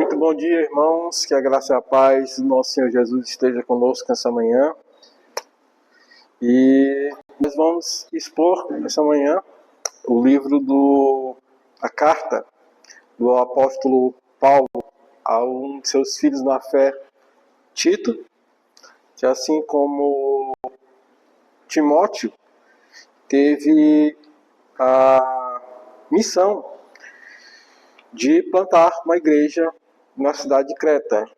Muito bom dia, irmãos. Que a graça e a paz do nosso Senhor Jesus esteja conosco nessa manhã. E nós vamos expor nessa manhã o livro a carta do apóstolo Paulo a um de seus filhos na fé, Tito, que assim como Timóteo teve a missão de plantar uma igreja na cidade de Creta.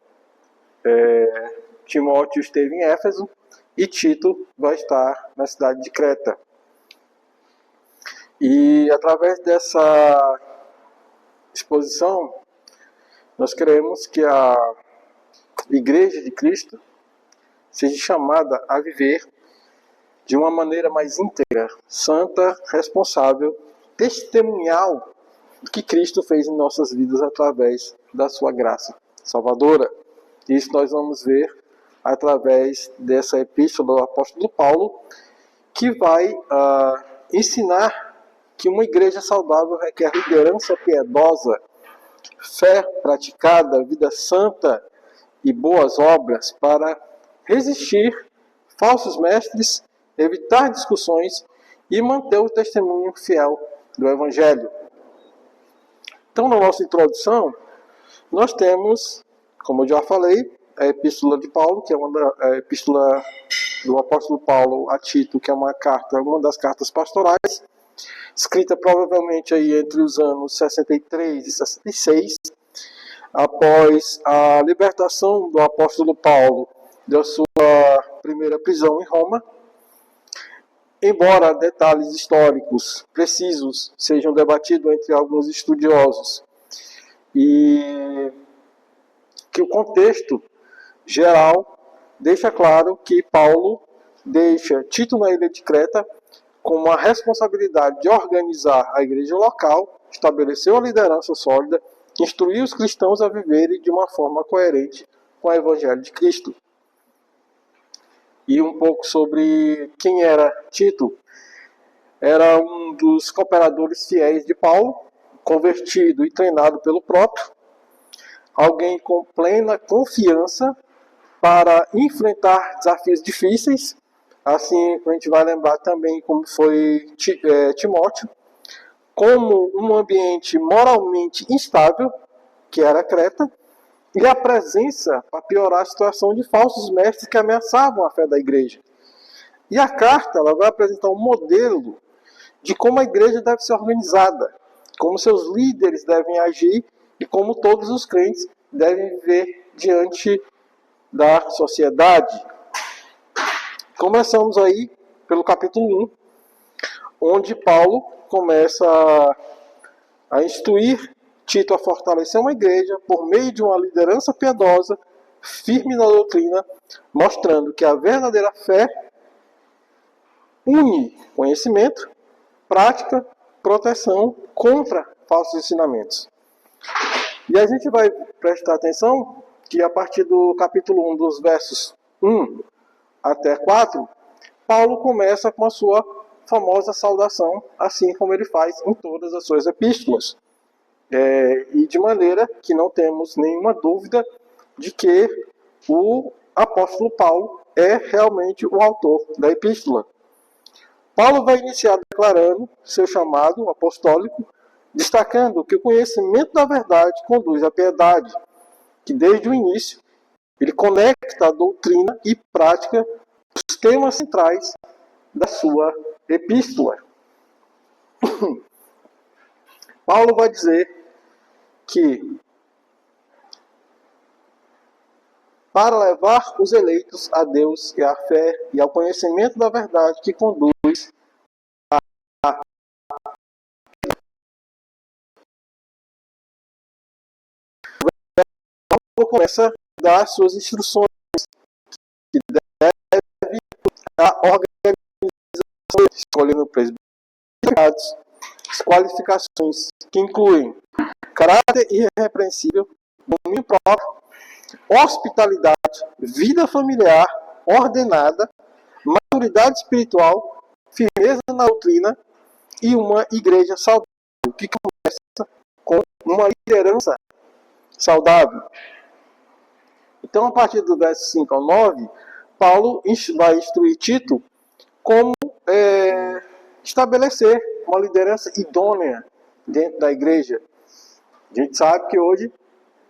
Timóteo esteve em Éfeso e Tito vai estar na cidade de Creta. E através dessa exposição, nós queremos que a Igreja de Cristo seja chamada a viver de uma maneira mais íntegra, santa, responsável, testemunhal do que Cristo fez em nossas vidas através da sua graça salvadora. Isso nós vamos ver através dessa epístola do apóstolo Paulo, que vai ensinar que uma igreja saudável requer liderança piedosa, fé praticada, vida santa e boas obras para resistir falsos mestres, evitar discussões e manter o testemunho fiel do Evangelho. Então, na nossa introdução, nós temos, como eu já falei, a epístola de Paulo, que é a epístola do apóstolo Paulo a Tito, que é uma das cartas pastorais, escrita provavelmente aí entre os anos 63 e 66, após a libertação do apóstolo Paulo da sua primeira prisão em Roma. Embora detalhes históricos precisos sejam debatidos entre alguns estudiosos e que o contexto geral deixa claro que Paulo deixa Tito na ilha de Creta com uma responsabilidade de organizar a igreja local, estabelecer uma liderança sólida, instruir os cristãos a viverem de uma forma coerente com o Evangelho de Cristo. E um pouco sobre quem era Tito. Era um dos cooperadores fiéis de Paulo, convertido e treinado pelo próprio, alguém com plena confiança para enfrentar desafios difíceis, assim a gente vai lembrar também como foi Timóteo, como um ambiente moralmente instável, que era Creta, e a presença, para piorar a situação, de falsos mestres que ameaçavam a fé da igreja. E a carta ela vai apresentar um modelo de como a igreja deve ser organizada, como seus líderes devem agir e como todos os crentes devem viver diante da sociedade. Começamos aí pelo capítulo 1, onde Paulo começa a instruir Tito a fortalecer uma igreja por meio de uma liderança piedosa, firme na doutrina, mostrando que a verdadeira fé une conhecimento, prática, proteção contra falsos ensinamentos. E a gente vai prestar atenção que a partir do capítulo 1, dos versos 1 até 4, Paulo começa com a sua famosa saudação, assim como ele faz em todas as suas epístolas. E de maneira que não temos nenhuma dúvida de que o apóstolo Paulo é realmente o autor da epístola. Paulo vai iniciar declarando seu chamado apostólico, destacando que o conhecimento da verdade conduz à piedade, que desde o início ele conecta a doutrina e prática os temas centrais da sua epístola. Paulo vai dizer que para levar os eleitos a Deus e à fé e ao conhecimento da verdade que conduz a Paulo começa a dar suas instruções que deve a organização, escolhendo presbíteros, as qualificações que incluem caráter irrepreensível, domínio próprio, hospitalidade, vida familiar ordenada, maturidade espiritual, firmeza na doutrina e uma igreja saudável, que começa com uma liderança saudável. Então, a partir do verso 5 ao 9, Paulo vai instruir Tito como estabelecer uma liderança idônea dentro da igreja. A gente sabe que hoje,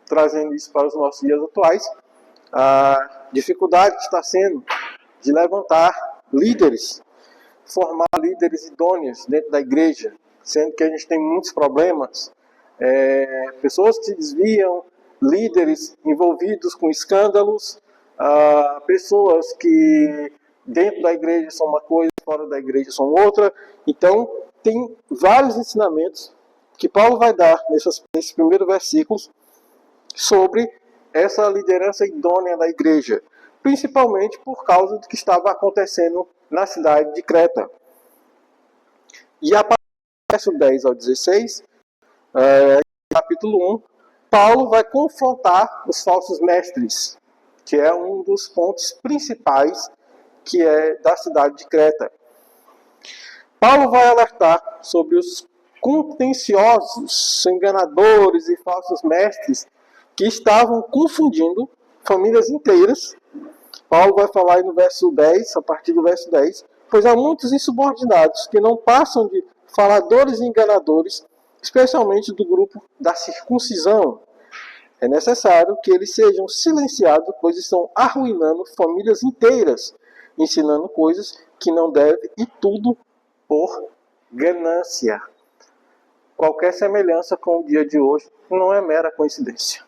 trazendo isso para os nossos dias atuais, a dificuldade que está sendo de levantar líderes, formar líderes idôneos dentro da igreja, sendo que a gente tem muitos problemas, pessoas que se desviam, líderes envolvidos com escândalos, pessoas que dentro da igreja são uma coisa, fora da igreja são outra. Então, tem vários ensinamentos que Paulo vai dar nesses primeiros versículos sobre essa liderança idônea da igreja, principalmente por causa do que estava acontecendo na cidade de Creta. E a partir do verso 10 ao 16, capítulo 1, Paulo vai confrontar os falsos mestres, que é um dos pontos principais que é da cidade de Creta. Paulo vai alertar sobre os contenciosos, enganadores e falsos mestres que estavam confundindo famílias inteiras. Paulo vai falar aí no verso 10, a partir do verso 10, pois há muitos insubordinados que não passam de faladores e enganadores, especialmente do grupo da circuncisão. É necessário que eles sejam silenciados, pois estão arruinando famílias inteiras, ensinando coisas que não devem, e tudo por ganância. Qualquer semelhança com o dia de hoje não é mera coincidência.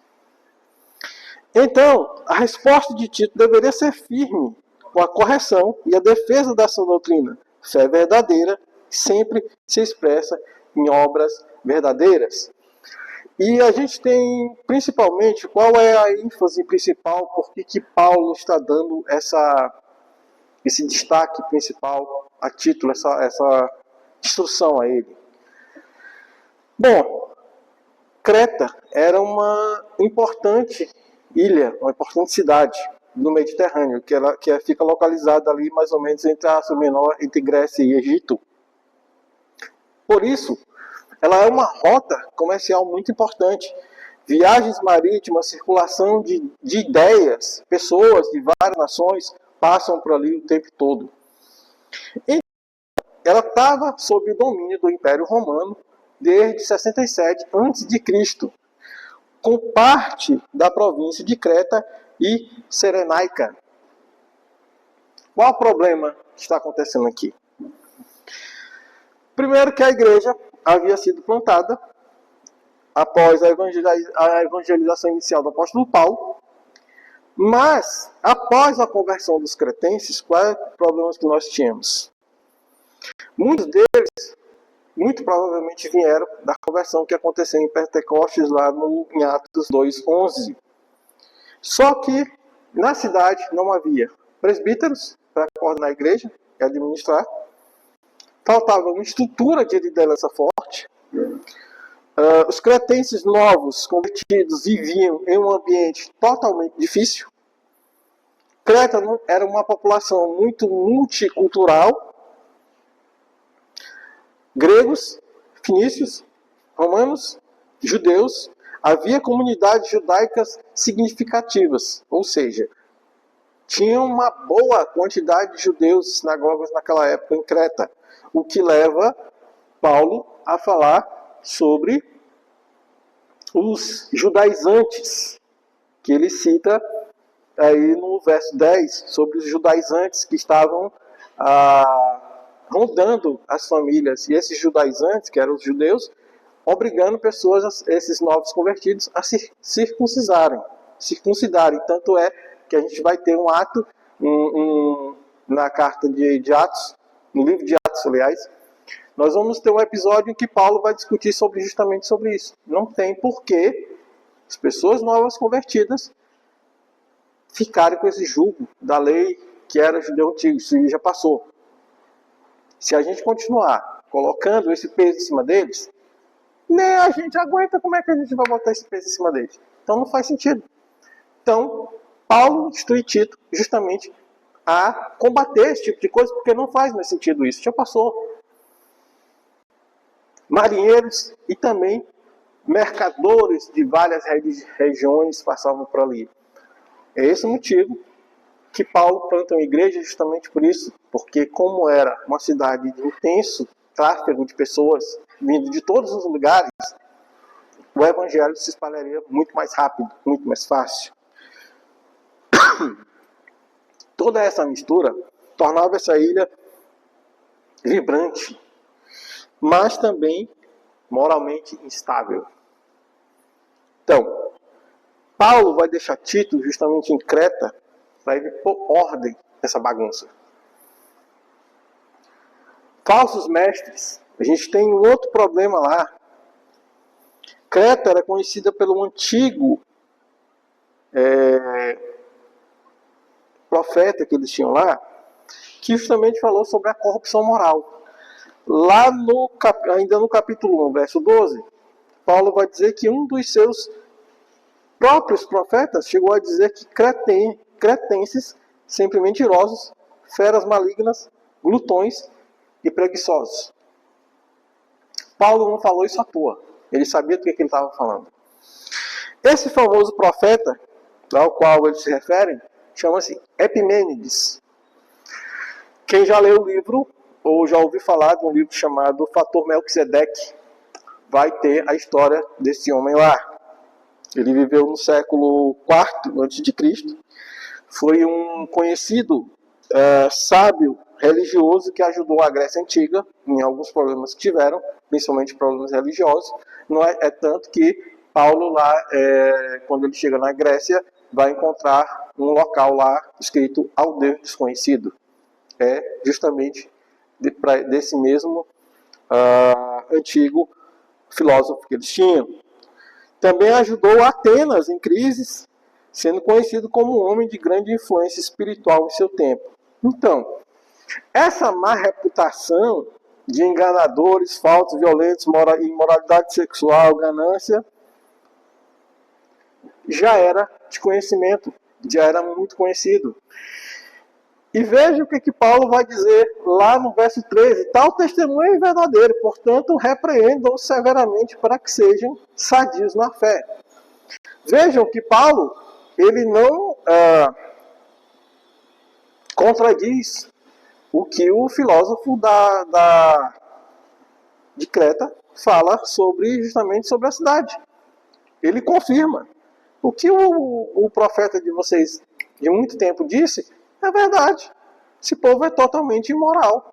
Então, a resposta de Tito deveria ser firme com a correção e a defesa da sua doutrina. Fé verdadeira sempre se expressa em obras verdadeiras. E a gente tem, principalmente, qual é a ênfase principal, por que Paulo está dando esse destaque principal a Tito, essa instrução a ele. Bom, Creta era uma importante ilha, uma importante cidade no Mediterrâneo, que fica localizada ali mais ou menos entre a Ásia Menor, entre Grécia e Egito. Por isso, ela é uma rota comercial muito importante. Viagens marítimas, circulação de ideias, pessoas de várias nações passam por ali o tempo todo. Então, ela estava sob o domínio do Império Romano desde 67 a.C., com parte da província de Creta e Cirenaica. Qual o problema que está acontecendo aqui? Primeiro, que a igreja havia sido plantada após a evangelização inicial do apóstolo Paulo, mas após a conversão dos cretenses, quais problemas que nós tínhamos? Muitos deles, muito provavelmente, vieram da conversão que aconteceu em Pentecostes, lá em Atos 2:11. Só que na cidade não havia presbíteros para coordenar a igreja e administrar. Faltava uma estrutura de liderança forte. Os cretenses novos, convertidos, viviam em um ambiente totalmente difícil. Creta era uma população muito multicultural. Gregos, fenícios, romanos, judeus. Havia comunidades judaicas significativas, ou seja, tinha uma boa quantidade de judeus e sinagogas naquela época em Creta, o que leva Paulo a falar sobre os judaizantes, que ele cita aí no verso 10, sobre os judaizantes que estavam rondando as famílias, e esses judaizantes, que eram os judeus, obrigando pessoas, esses novos convertidos, a se circuncidarem. Tanto é que a gente vai ter um ato na carta de Atos, no livro de Atos, aliás, nós vamos ter um episódio em que Paulo vai discutir justamente sobre isso. Não tem porquê as pessoas novas convertidas ficarem com esse jugo da lei que era judeu antigo. Isso já passou. Se a gente continuar colocando esse peso em cima deles, nem a gente aguenta. Como é que a gente vai botar esse peso em cima deles? Então não faz sentido. Então, Paulo instrui Tito justamente a combater esse tipo de coisa, porque não faz mais sentido isso. Já passou. Marinheiros e também mercadores de várias regiões passavam por ali. É esse o motivo que Paulo planta uma igreja, justamente por isso, porque como era uma cidade de intenso tráfego de pessoas vindo de todos os lugares, o evangelho se espalharia muito mais rápido, muito mais fácil. Toda essa mistura tornava essa ilha vibrante, mas também moralmente instável. Então, Paulo vai deixar Tito justamente em Creta para ele pôr ordem nessa bagunça. Falsos mestres. A gente tem um outro problema lá. Creta era conhecida pelo antigo profeta que eles tinham lá, que justamente falou sobre a corrupção moral. Lá ainda no capítulo 1, verso 12, Paulo vai dizer que um dos seus próprios profetas chegou a dizer que cretenses, sempre mentirosos, feras malignas, glutões e preguiçosos. Paulo não falou isso à toa. Ele sabia do que ele estava falando. Esse famoso profeta, ao qual eles se referem, chama-se Epimênides. Quem já leu o livro, ou já ouviu falar de um livro chamado Fator Melquisedeque, vai ter a história desse homem lá. Ele viveu no século IV a.C., foi um conhecido sábio religioso que ajudou a Grécia Antiga em alguns problemas que tiveram, principalmente problemas religiosos. Não é tanto que Paulo lá, quando ele chega na Grécia, vai encontrar um local lá escrito ao Deus desconhecido. É justamente desse mesmo antigo filósofo que eles tinham. Também ajudou Atenas em crises, sendo conhecido como um homem de grande influência espiritual em seu tempo. Então, essa má reputação de enganadores, falsos, violentos, imoralidade sexual, ganância, já era de conhecimento, já era muito conhecido. E veja o que Paulo vai dizer lá no verso 13. Tal testemunho é verdadeiro, portanto, repreendam-os severamente para que sejam sadios na fé. Vejam que Paulo, ele não contradiz o que o filósofo de Creta fala justamente sobre a cidade. Ele confirma. O que o profeta de vocês de muito tempo disse é verdade. Esse povo é totalmente imoral.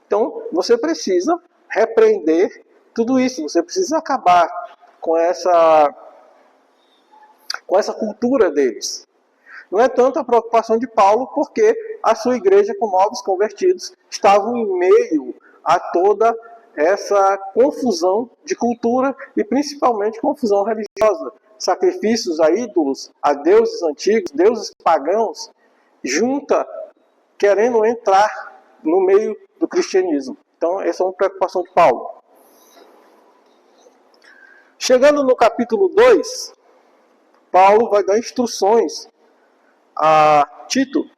Então, você precisa repreender tudo isso. Você precisa acabar com essa cultura deles. Não é tanto a preocupação de Paulo, porque a sua igreja com novos convertidos estavam em meio a toda essa confusão de cultura e principalmente confusão religiosa. Sacrifícios a ídolos, a deuses antigos, deuses pagãos, querendo entrar no meio do cristianismo. Então, essa é uma preocupação de Paulo. Chegando no capítulo 2, Paulo vai dar instruções a Tito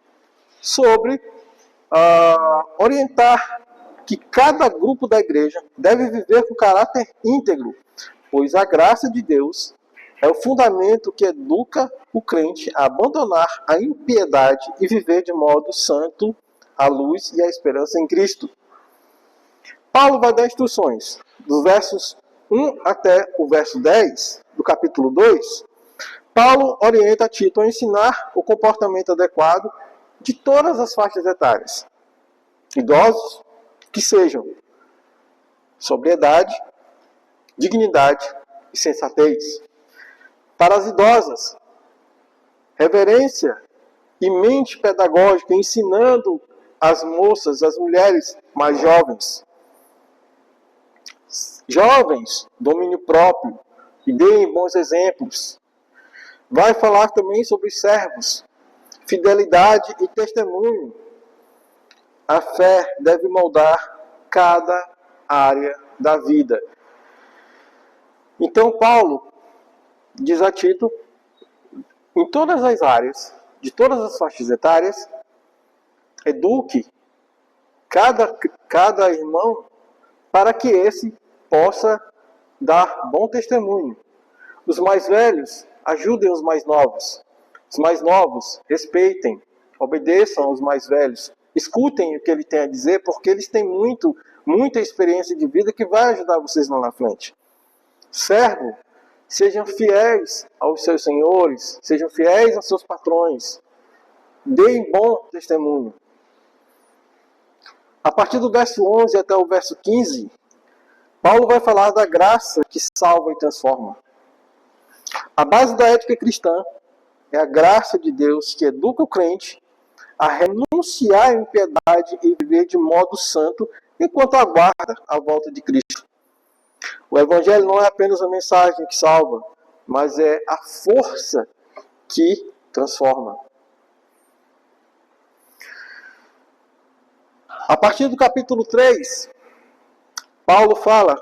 sobre orientar que cada grupo da igreja deve viver com caráter íntegro, pois a graça de Deus é o fundamento que educa o crente a abandonar a impiedade e viver de modo santo a luz e a esperança em Cristo. Paulo vai dar instruções dos versos 1 até o verso 10 do capítulo 2. Paulo orienta Tito a ensinar o comportamento adequado de todas as faixas etárias. Idosos, que sejam sobriedade, dignidade e sensatez. Para as idosas, reverência e mente pedagógica, ensinando as moças, as mulheres mais jovens. Jovens, domínio próprio, e deem bons exemplos. Vai falar também sobre os servos, fidelidade e testemunho. A fé deve moldar cada área da vida. Então, Paulo diz a Tito, em todas as áreas, de todas as faixas etárias, eduque cada irmão para que esse possa dar bom testemunho. Os mais velhos, ajudem os mais novos. Os mais novos, respeitem, obedeçam os mais velhos. Escutem o que ele tem a dizer, porque eles têm muita experiência de vida que vai ajudar vocês lá na frente. Servo, sejam fiéis aos seus senhores, sejam fiéis aos seus patrões. Deem bom testemunho. A partir do verso 11 até o verso 15, Paulo vai falar da graça que salva e transforma. A base da ética cristã é a graça de Deus que educa o crente a renunciar à impiedade e viver de modo santo enquanto aguarda a volta de Cristo. O Evangelho não é apenas a mensagem que salva, mas é a força que transforma. A partir do capítulo 3, Paulo fala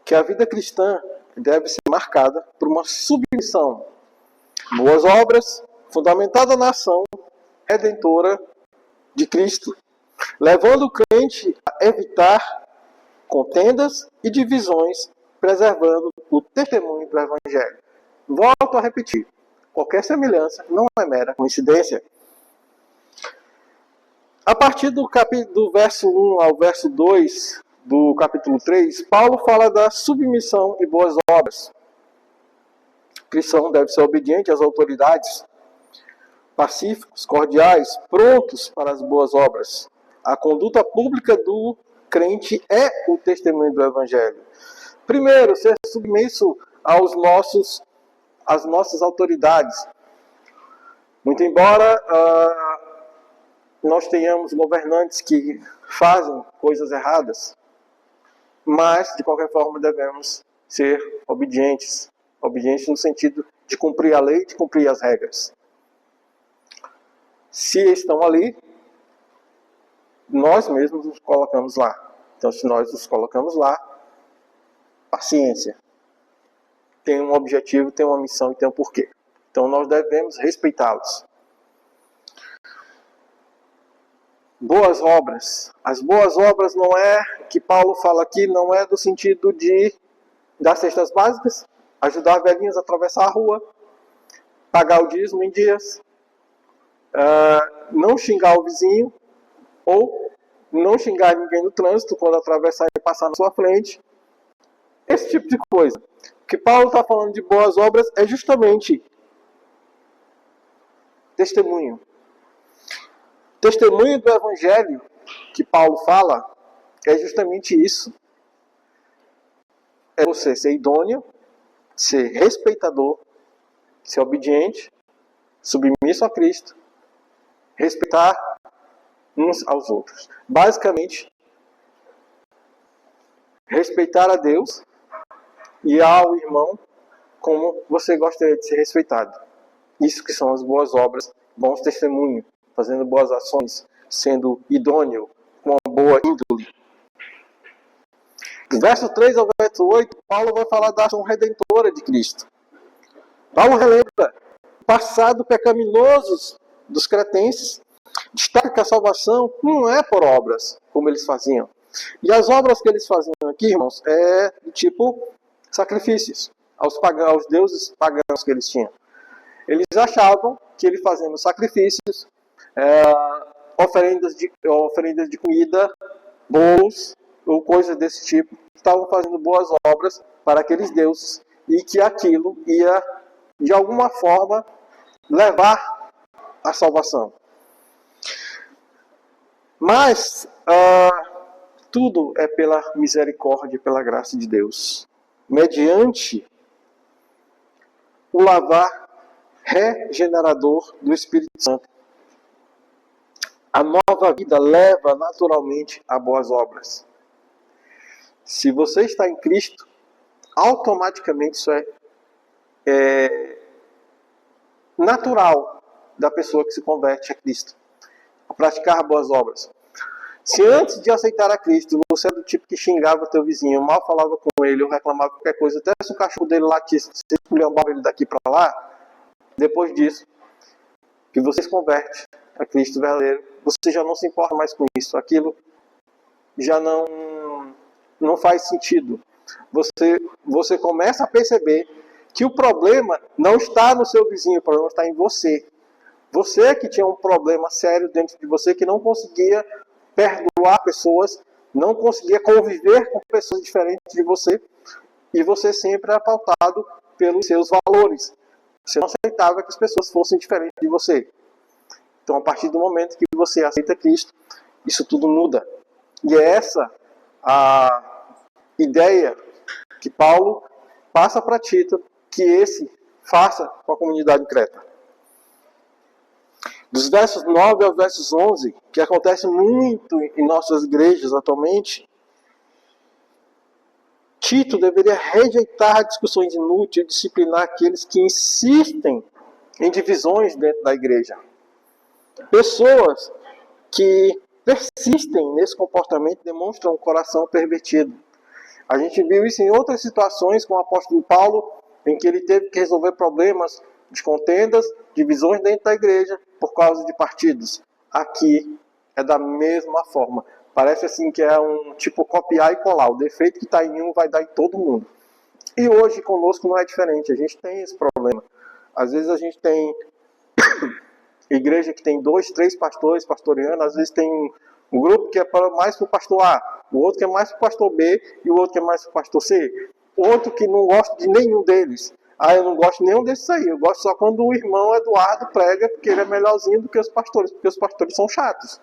que a vida cristã deve ser marcada por uma submissão, boas obras, fundamentada na ação redentora de Cristo, levando o crente a evitar contendas e divisões, preservando o testemunho do Evangelho. Volto a repetir, qualquer semelhança não é mera coincidência. A partir do verso 1 ao verso 2 do capítulo 3, Paulo fala da submissão e boas obras. O cristão deve ser obediente às autoridades, pacíficos, cordiais, prontos para as boas obras. A conduta pública do crente é o testemunho do Evangelho. Primeiro, ser submisso às nossas autoridades. Muito embora nós tenhamos governantes que fazem coisas erradas, mas, de qualquer forma, devemos ser obedientes. Obedientes no sentido de cumprir a lei, de cumprir as regras. Se estão ali, nós mesmos nos colocamos lá. Então, se nós nos colocamos lá, paciência. Tem um objetivo, tem uma missão e tem um porquê. Então, nós devemos respeitá-los. Boas obras. As boas obras não é, que Paulo fala aqui, não é do sentido de dar cestas básicas, ajudar velhinhos a atravessar a rua, pagar o dízimo em dias, não xingar o vizinho, ou não xingar ninguém no trânsito quando atravessar e passar na sua frente. Esse tipo de coisa. O que Paulo está falando de boas obras é justamente testemunho. Testemunho do Evangelho que Paulo fala é justamente isso. É você ser idôneo, ser respeitador, ser obediente, submisso a Cristo, respeitar uns aos outros. Basicamente, respeitar a Deus e ao irmão como você gostaria de ser respeitado. Isso que são as boas obras, bons testemunhos, fazendo boas ações, sendo idôneo, com uma boa índole. Do verso 3 ao verso 8, Paulo vai falar da ação redentora de Cristo. Paulo relembra o passado pecaminoso dos cretenses, destaca que a salvação não é por obras, como eles faziam. E as obras que eles faziam aqui, irmãos, é do tipo sacrifícios aos deuses pagãos que eles tinham. Eles achavam que ele fazendo sacrifícios, oferendas de comida, bolos ou coisas desse tipo, estavam fazendo boas obras para aqueles deuses e que aquilo ia, de alguma forma, levar à salvação. Mas tudo é pela misericórdia e pela graça de Deus, mediante o lavar regenerador do Espírito Santo. A nova vida leva naturalmente a boas obras. Se você está em Cristo, automaticamente isso é natural da pessoa que se converte a Cristo, a praticar boas obras. Se antes de aceitar a Cristo, você é do tipo que xingava teu vizinho, mal falava com ele, ou reclamava qualquer coisa, até se o cachorro dele latisse, você esculhambava ele daqui para lá, depois disso, que você se converte a Cristo verdadeiro, você já não se importa mais com isso. Aquilo já não faz sentido. você começa a perceber que o problema não está no seu vizinho, o problema está em você. Você que tinha um problema sério dentro de você, que não conseguia perdoar pessoas, não conseguia conviver com pessoas diferentes de você, e você sempre era pautado pelos seus valores. Você não aceitava que as pessoas fossem diferentes de você. Então, a partir do momento que você aceita Cristo, isso tudo muda. E é essa a ideia que Paulo passa para Tito, que esse faça com a comunidade de Creta. Dos versos 9 aos versos 11, que acontece muito em nossas igrejas atualmente, Tito deveria rejeitar discussões inúteis e disciplinar aqueles que insistem em divisões dentro da igreja. Pessoas que persistem nesse comportamento demonstram um coração pervertido. A gente viu isso em outras situações com o apóstolo Paulo, em que ele teve que resolver problemas de contendas, divisões dentro da igreja, por causa de partidos. Aqui é da mesma forma. Parece assim que é um tipo copiar e colar. O defeito que está em um vai dar em todo mundo. E hoje conosco não é diferente. A gente tem esse problema. Às vezes a gente tem igreja que tem 2, 3 pastores pastoreando. Às vezes tem um grupo que é mais para o pastor A, o outro que é mais para o pastor B e o outro que é mais para o pastor C. Outro que não gosta de nenhum deles. Eu não gosto de nenhum desses aí. Eu gosto só quando o irmão Eduardo prega, porque ele é melhorzinho do que os pastores, porque os pastores são chatos.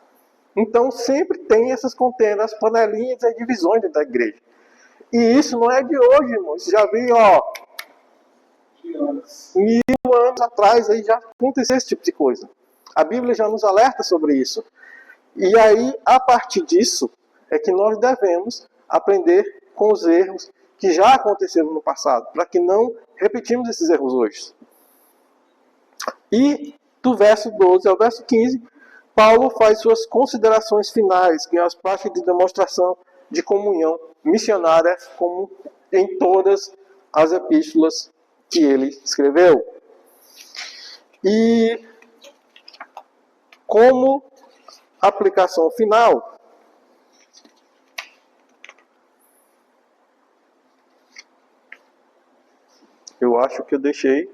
Então sempre tem essas contendas, panelinhas e divisões dentro da igreja. E isso não é de hoje, irmão. Isso já vem, 1000 anos atrás aí já aconteceu esse tipo de coisa. A Bíblia já nos alerta sobre isso. E aí, a partir disso, é que nós devemos aprender com os erros que já aconteceram no passado, para que não repetimos esses erros hoje. E do verso 12 ao verso 15, Paulo faz suas considerações finais, que é as práticas de demonstração de comunhão missionária, como em todas as epístolas que ele escreveu. E como aplicação final, eu acho que eu deixei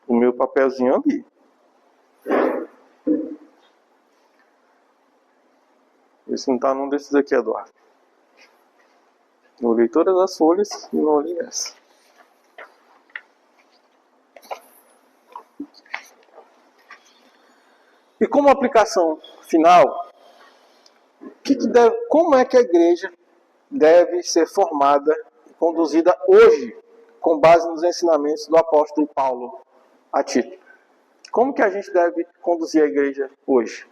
o meu papelzinho ali. Esse não está num desses aqui, Eduardo. Eu olhei todas as folhas e não olhei essa. E como aplicação final, como é que a igreja deve ser formada e conduzida hoje, com base nos ensinamentos do apóstolo Paulo a Tito? Como que a gente deve conduzir a igreja hoje?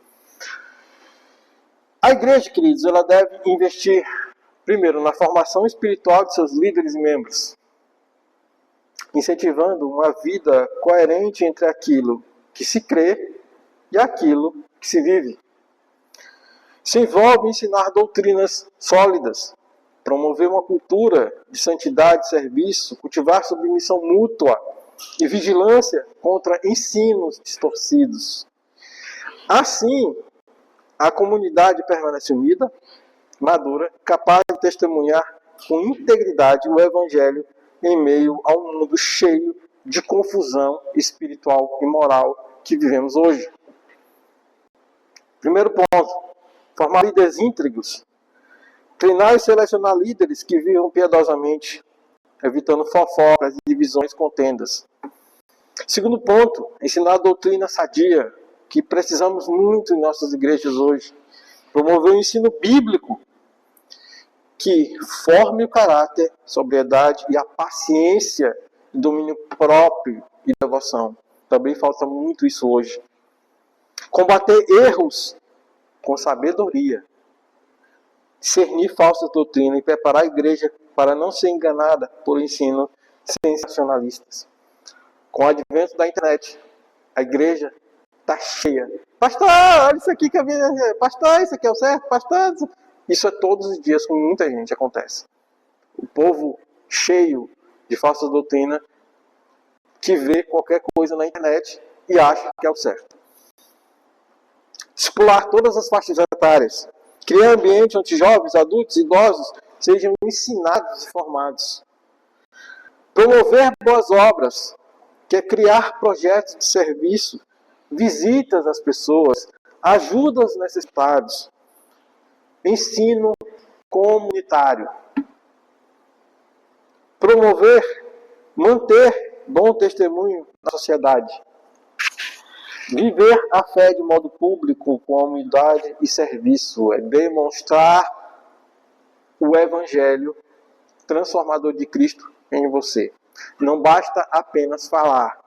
A igreja, queridos, ela deve investir, primeiro, na formação espiritual de seus líderes e membros, incentivando uma vida coerente entre aquilo que se crê e aquilo que se vive. Se envolve em ensinar doutrinas sólidas, promover uma cultura de santidade e serviço, cultivar submissão mútua e vigilância contra ensinos distorcidos. Assim, a comunidade permanece unida, madura, capaz de testemunhar com integridade o Evangelho em meio a um mundo cheio de confusão espiritual e moral que vivemos hoje. Primeiro ponto, formar líderes íntegros. Treinar e selecionar líderes que vivam piedosamente, evitando fofocas, divisões, contendas. Segundo ponto, ensinar a doutrina sadia, que precisamos muito em nossas igrejas hoje. Promover o ensino bíblico, que forme o caráter, sobriedade e a paciência, domínio próprio e devoção. Também falta muito isso hoje. Combater erros com sabedoria. Discernir falsas doutrinas e preparar a igreja para não ser enganada por ensinos sensacionalistas. Com o advento da internet, a igreja está cheia. Pastor, olha isso aqui que eu vi. Pastor, isso aqui é o certo? Pastor, isso é todos os dias com muita gente acontece. O povo cheio de falsas doutrinas que vê qualquer coisa na internet e acha que é o certo. Discipular todas as faixas etárias. Criar ambiente onde jovens, adultos, idosos sejam ensinados e formados. Promover boas obras, que é criar projetos de serviço, visitas às pessoas, ajuda aos necessitados, ensino comunitário. Promover, manter bom testemunho na sociedade. Viver a fé de modo público, com humildade e serviço, é demonstrar o Evangelho transformador de Cristo em você. Não basta apenas falar.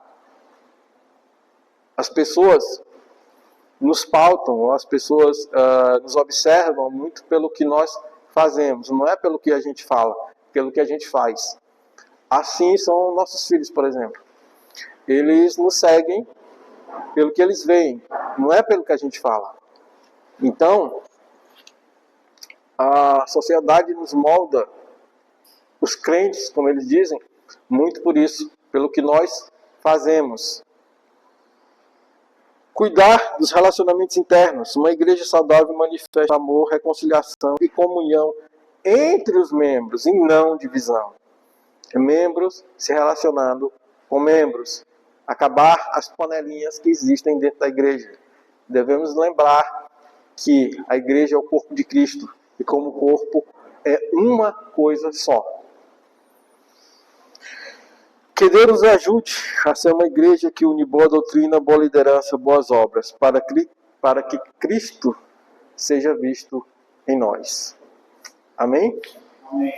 As pessoas nos pautam, as pessoas nos observam muito pelo que nós fazemos, não é pelo que a gente fala, pelo que a gente faz. Assim são nossos filhos, por exemplo. Eles nos seguem pelo que eles veem, não é pelo que a gente fala. Então, a sociedade nos molda, os crentes, como eles dizem, muito por isso, pelo que nós fazemos. Cuidar dos relacionamentos internos. Uma igreja saudável manifesta amor, reconciliação e comunhão entre os membros, e não divisão. Membros se relacionando com membros. Acabar as panelinhas que existem dentro da igreja. Devemos lembrar que a igreja é o corpo de Cristo, e como corpo é uma coisa só. Que Deus nos ajude a ser uma igreja que une boa doutrina, boa liderança, boas obras, para que Cristo seja visto em nós. Amém? Amém.